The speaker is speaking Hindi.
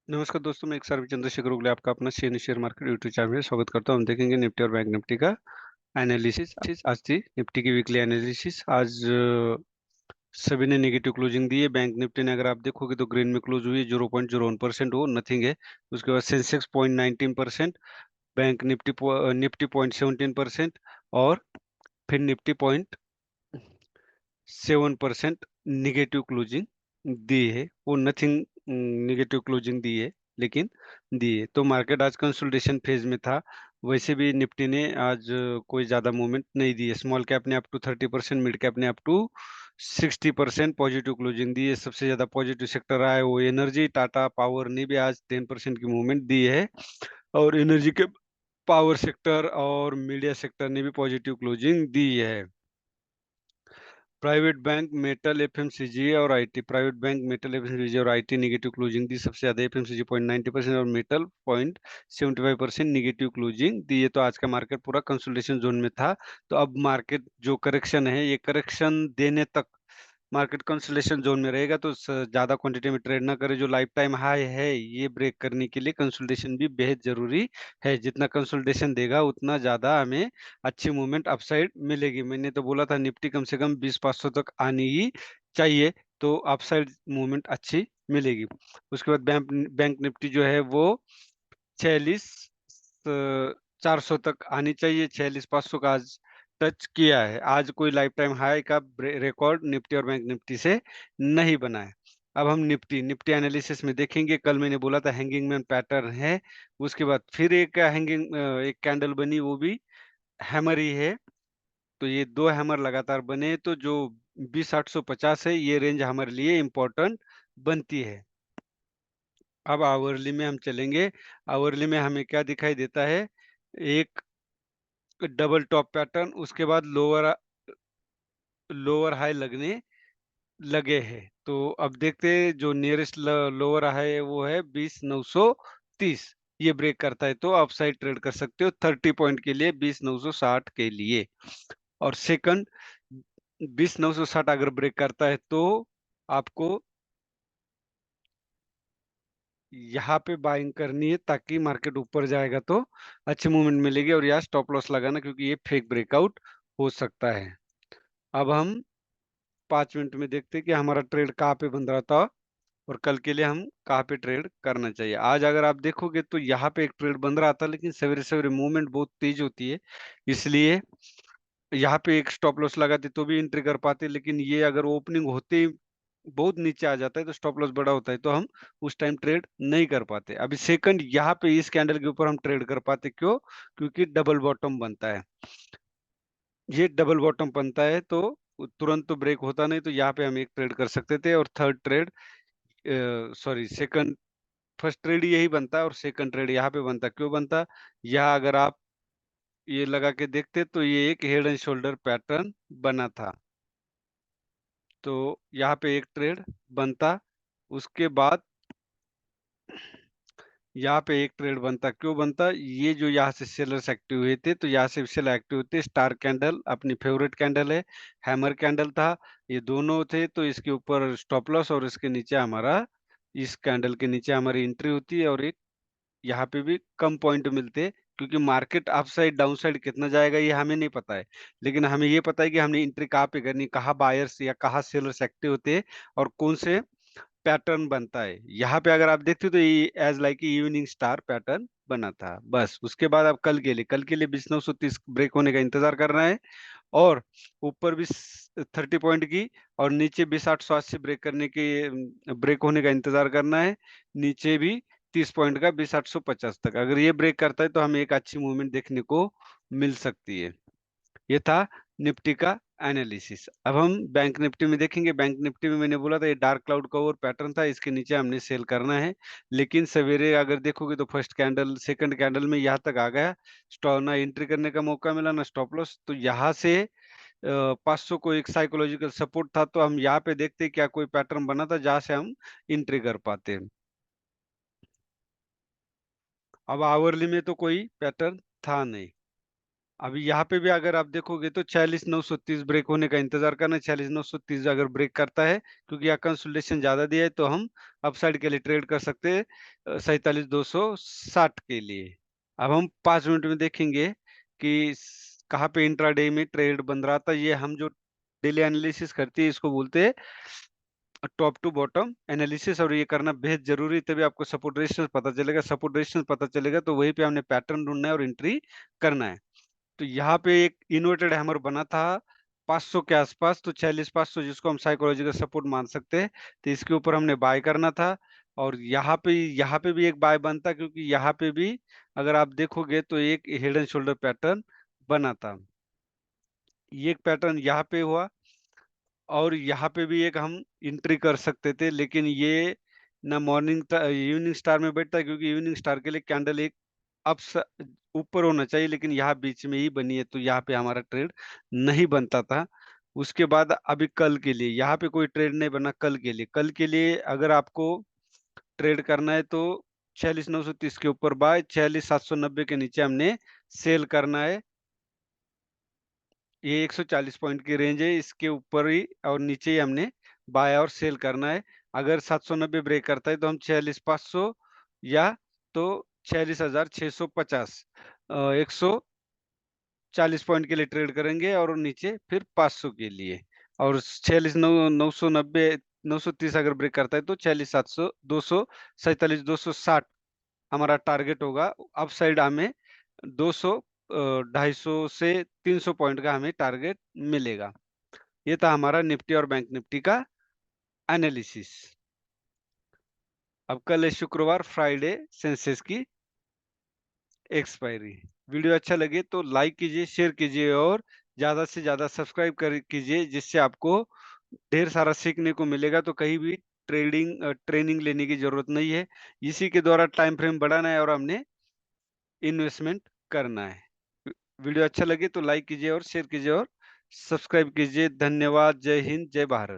नमस्कार दोस्तों, मैं एक सर्व चंद्रशेखर उगले आपका अपना शेयर मार्केट यूट्यूब चैनल में स्वागत करता हूं। हम देखेंगे निफ्टी और बैंक निफ्टी का एनालिसिस। आज थी निफ्टी की वीकली एनालिसिस। आज सभी ने नेगेटिव क्लोजिंग दी है। बैंक निफ्टी ने अगर आप देखोगे तो ग्रीन में क्लोज हुई है, 0.01% वो नथिंग है। उसके बाद सेंसेक्स 0.19%, बैंक निफ्टी निफ्टी 0.17% और फिर निफ्टी 0.7% निगेटिव क्लोजिंग दी है। वो नथिंग निगेटिव क्लोजिंग दी है, लेकिन दी है। तो मार्केट आज कंसोलिडेशन फेज में था। वैसे भी निफ्टी ने आज कोई ज्यादा मूवमेंट नहीं दी है। स्मॉल कैप ने अप टू 30%, मिड कैप ने अप टू 60% पॉजिटिव क्लोजिंग दी है। सबसे ज्यादा पॉजिटिव सेक्टर रहा है वो एनर्जी। टाटा पावर ने भी आज 10% की मूवमेंट दी है, और एनर्जी के पावर सेक्टर और मीडिया सेक्टर ने भी पॉजिटिव क्लोजिंग दी है। प्राइवेट बैंक, मेटल, एफएमसीजी और IT. Private bank, metal, FMCG और आईटी निगेटिव क्लोजिंग दी। सबसे ज्यादा एफएमसीजी 0.90% और मेटल 0.75% निगेटिव क्लोजिंग दी है। तो आज का मार्केट पूरा कंसोलिडेशन जोन में था। तो अब मार्केट जो करेक्शन है, ये करेक्शन देने तक मार्केट कंसोलिडेशन जोन में रहेगा। तो ज्यादा क्वांटिटी में ट्रेड ना करें। जो लाइफ टाइम हाई है, ये ब्रेक करने के लिए कंसोलिडेशन भी बेहद जरूरी है। जितना कंसोलिडेशन देगा उतना ज्यादा हमें अच्छी मूवमेंट अपसाइड मिलेगी। मैंने तो बोला था निफ्टी कम से कम 20,500 तक आनी ही चाहिए, तो अपसाइड मूवमेंट अच्छी मिलेगी। उसके बाद बैंक बैंक निफ्टी जो है वो 46,400 तक आनी चाहिए। 46,500 का आज टच किया है। आज कोई लाइफ टाइम हाई का रिकॉर्ड निफ्टी और बैंक निफ्टी से नहीं बना है। अब हम निफ्टी निफ्टी एनालिसिस में देखेंगे। कल मैंने बोला था हैंगिंग मैन पैटर्न है। उसके बाद फिर एक एक कैंडल बनी, वो भी हैमर ही है। तो ये दो हैमर लगातार बने, तो जो 20,850 है, ये रेंज हमारे लिए इम्पोर्टेंट बनती है। अब आवरली में हम चलेंगे। आवरली में हमें क्या दिखाई देता है? एक डबल टॉप पैटर्न, उसके बाद लोअर लोअर हाई लगने लगे हैं। तो अब देखते हैं, जो नियरेस्ट लोअर हाई है वो है 20,930। ये ब्रेक करता है तो अपसाइड ट्रेड कर सकते हो 30 पॉइंट के लिए, 20,960 के लिए। और सेकंड, 20,960 अगर ब्रेक करता है तो आपको यहाँ पे बाइंग करनी है, ताकि मार्केट ऊपर जाएगा तो अच्छी मूवमेंट मिलेगी। और यहाँ स्टॉप लॉस लगाना, क्योंकि ये फेक ब्रेकआउट हो सकता है। अब हम 5 मिनट में देखते हैं कि हमारा ट्रेड कहाँ पे बन रहा था, और कल के लिए हम कहाँ पे ट्रेड करना चाहिए। आज अगर आप देखोगे तो यहाँ पे एक ट्रेड बन रहा था, लेकिन सवेरे सवेरे मूवमेंट बहुत तेज होती है, इसलिए यहाँ पे एक स्टॉप लॉस लगाते तो भी एंट्री कर पाते। लेकिन ये अगर ओपनिंग होते ही बहुत नीचे आ जाता है तो स्टॉप लॉस बड़ा होता है, तो हम उस टाइम ट्रेड नहीं कर पाते। अभी सेकंड, यहाँ पे इस कैंडल के ऊपर हम ट्रेड कर पाते। क्यों? क्योंकि डबल बॉटम बनता है। ये डबल बॉटम बनता है तो तुरंत तो ब्रेक होता नहीं, तो यहाँ पे हम एक ट्रेड कर सकते थे। और third trade, sorry, second, first trade यही बनता है और सेकंड ट्रेड यहाँ पे बनता। क्यों बनता? यहाँ अगर आप ये लगा के देखते तो ये एक हेड एंड शोल्डर पैटर्न बना था, तो यहाँ पे एक ट्रेड बनता। उसके बाद यहाँ पे एक ट्रेड बनता। क्यों बनता? ये जो यहाँ से सेलर्स एक्टिव हुए थे, तो यहाँ से सेलर एक्टिव होते। स्टार कैंडल अपनी फेवरेट कैंडल है, हैमर कैंडल था, ये दोनों थे। तो इसके ऊपर स्टॉप लॉस और इसके नीचे हमारा, इस कैंडल के नीचे हमारी एंट्री होती है। और एक यहाँ पे भी कम पॉइंट मिलते हैं, क्योंकि market up side down side कितना जाएगा ये हमें नहीं पता है। लेकिन हमें ये पता है कि हमने एंट्री कहाँ पे करनी, कहाँ बायर्स या कहाँ सेलर्स एक्टिव होते हैं, और कौन से पैटर्न बनता है। यहाँ पे अगर आप देखते हो तो ये as like evening star pattern बना था। बस उसके बाद अब कल के लिए 20,930 ब्रेक होने का इंतजार करना है, और ऊपर भी 30 पॉइंट की, और नीचे 20,880 ब्रेक करने के ब्रेक होने का इंतजार करना है। नीचे भी 30 पॉइंट का 20,850 तक। अगर ये ब्रेक करता है तो हमें एक अच्छी मूवमेंट देखने को मिल सकती है। ये था निफ्टी का एनालिसिस। अब हम बैंक निफ्टी में देखेंगे। बैंक निफ्टी में मैंने बोला था ये डार्क क्लाउड कवर पैटर्न था, इसके नीचे हमने सेल करना है। लेकिन सवेरे अगर देखोगे तो फर्स्ट कैंडल सेकंड कैंडल में यहाँ तक आ गया। स्टॉप ना एंट्री करने का मौका मिला, ना स्टॉप लॉस। तो यहाँ से 500 को एक साइकोलॉजिकल सपोर्ट था, तो हम यहाँ पे देखते क्या कोई पैटर्न बना था जहां से हम एंट्री कर पाते। अब आवरली में तो कोई पैटर्न था नहीं। अभी यहाँ पे भी अगर आप देखोगे तो 46,930 ब्रेक होने का इंतजार करना है। 46,930 अगर ब्रेक करता है, क्योंकि यहाँ कंसोलिडेशन ज्यादा दिया है, तो हम अपसाइड के लिए ट्रेड कर सकते हैं 47,260 के लिए। अब हम 5 मिनट में देखेंगे कि कहाँ पे इंट्राडे में ट्रेड बन रहा था। ये हम जो डेली एनालिसिस करते हैं इसको बोलते हैं टॉप टू बॉटम एनालिसिस, और ये करना बेहद जरूरी है, तभी आपको सपोर्ट रेजिस्टेंस पता चलेगा। सपोर्ट रेजिस्टेंस पता चलेगा तो वहीं पे हमने पैटर्न ढूंढना है और एंट्री करना है। तो यहाँ पे एक इन्वर्टेड हैमर बना था 500 के आसपास, तो 46,500 जिसको हम साइकोलॉजिकल सपोर्ट मान सकते हैं, तो इसके ऊपर हमने बाय करना था। और यहाँ पे भी एक बाय बनता, क्योंकि यहाँ पे भी अगर आप देखोगे तो एक हेड एंड शोल्डर पैटर्न बना था। ये एक पैटर्न यहाँ पे हुआ, और यहाँ पे भी एक हम एंट्री कर सकते थे, लेकिन ये ना मॉर्निंग इवनिंग स्टार में बैठता है, क्योंकि इवनिंग स्टार के लिए कैंडल एक अप ऊपर होना चाहिए, लेकिन यहाँ बीच में ही बनी है, तो यहाँ पे हमारा ट्रेड नहीं बनता था। उसके बाद अभी कल के लिए यहाँ पे कोई ट्रेड नहीं बना। कल के लिए अगर आपको ट्रेड करना है तो 46,930 के ऊपर बाय, 46,790 के नीचे हमने सेल करना है। ये 140 पॉइंट की रेंज है, इसके ऊपर ही और नीचे ही हमने बाय और सेल करना है। अगर 790 ब्रेक करता है तो हम 46,500 या तो 46,650 140 पॉइंट के लिए ट्रेड करेंगे, और नीचे फिर 500 के लिए। और 930 अगर ब्रेक करता है तो 46,700 200 47,260 हमारा टारगेट होगा। अप साइड हमें 200 250 से 300 पॉइंट का हमें टारगेट मिलेगा। ये था हमारा निफ्टी और बैंक निफ्टी का एनालिसिस। अब कल है शुक्रवार, फ्राइडे सेंसेस की एक्सपायरी। वीडियो अच्छा लगे तो लाइक कीजिए, शेयर कीजिए और ज्यादा से ज्यादा सब्सक्राइब कर कीजिए, जिससे आपको ढेर सारा सीखने को मिलेगा। तो कहीं भी ट्रेनिंग लेने की जरूरत नहीं है, इसी के द्वारा टाइम फ्रेम बढ़ाना है और हमने इन्वेस्टमेंट करना है। वीडियो अच्छा लगे तो लाइक कीजिए और शेयर कीजिए और सब्सक्राइब कीजिए। धन्यवाद। जय हिंद, जय भारत।